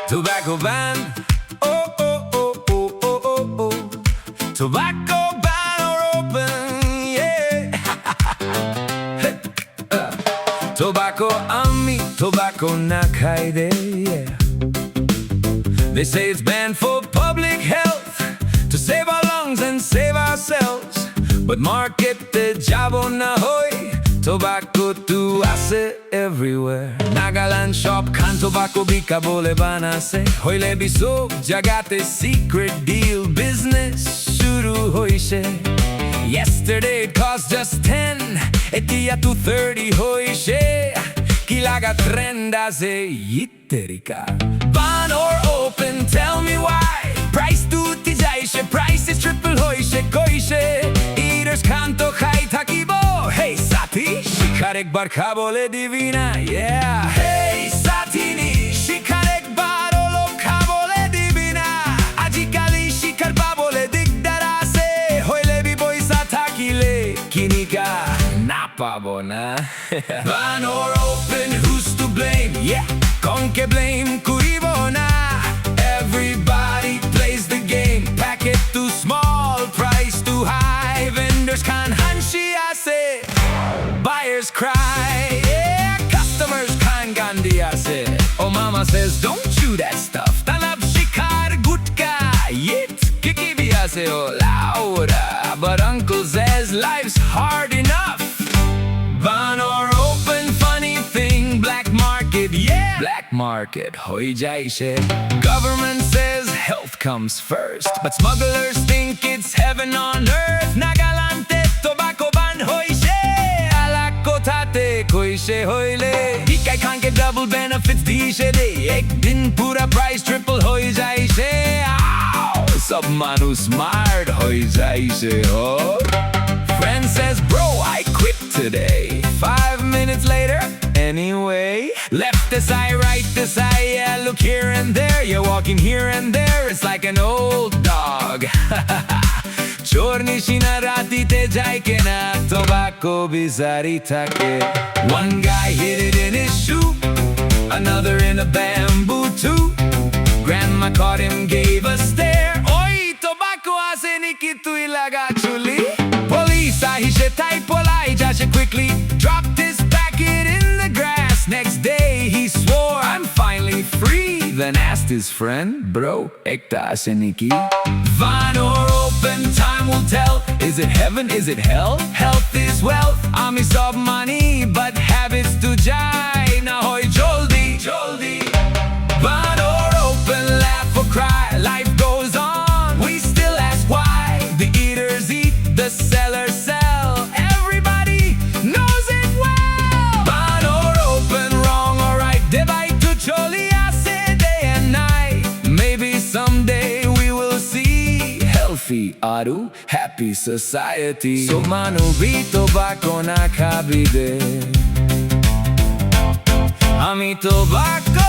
Tobacco ban, oh, oh, oh, oh, oh, oh, oh. Tobacco ban or open, yeah. Tobacco ami, tobacco na kaide, yeah. They say it's banned for public health, to save our lungs and save ourselves. But market the jabo na hoy, tobacco tu hace everywhere. Nagaland shop kan tobacco bika bole banase. Hoyle biso jagate secret deal business shuru hoishe. Yesterday it cost just 10, etia tu 30 hoishe. Kilaga trenda se yitterika. Ban or open, tell me why. Price tu tijaishe, price is triple hoishe koishe. Eaters kanto khai thakibo. Hey sati, shikar ekbar khabole divina, yeah. Hey satini, shikar ekbar olo khabole divina. Ajikali shikar babole digdara se. Hoile bi boisa thakile kinika na pabo na. Ban or open, who's to blame? Yeah, konke blame kuribo na. Everybody plays the game. Packet too small, price too high. Vendors can't hanshi ase. Buyers cry, yeah. Customers can't gandhi ase. Oh mama says don't chew that stuff. Tanab shikar gutka yit kikibi ase oh laura. But uncle says life's hard enough. Ban or open, funny thing, black market, yeah. Black market, hoi jaishe. Government says health comes first, but smugglers think it's heaven on earth. Nagaland tobacco ban hoishe. Alakko tate koishe hoile. Ikai can't get double benefits dishe de. Ek din pura price triple hoi jaishe. Ow, sab manu smart hoi jaishe ho. Friend says bro I quit today. 5 minutes later, anyway. Left this eye, right this eye, yeah. Look here and there, you're walking here and there. It's like an old dog. Chorni shina rati te jai ke na tobacco bizari take. One guy hid it in his shoe, another in a bamboo too. Grandma caught him, gave a stare. Oi, tobacco ase niki tu ilaga chuli. Police ahishe tai polai jashe quickly dropped his packet in the grass. Next day he swore, I'm finally free. Then asked his friend, bro, ekta ase niki? Van or open, time will tell. Is it heaven, is it hell? Health is wealth. Ami sob money, but habits to jai. Na hoy joldi, joldi. Van or open, laugh or cry, life goes on. We still ask why. The eaters eat, the sellers sell. Everybody knows it well. Ban or open, wrong or right, divide to choli ase day and night. Maybe someday we will see healthy aru, happy society. So manu bi tobacco na khabide. Ami tobacco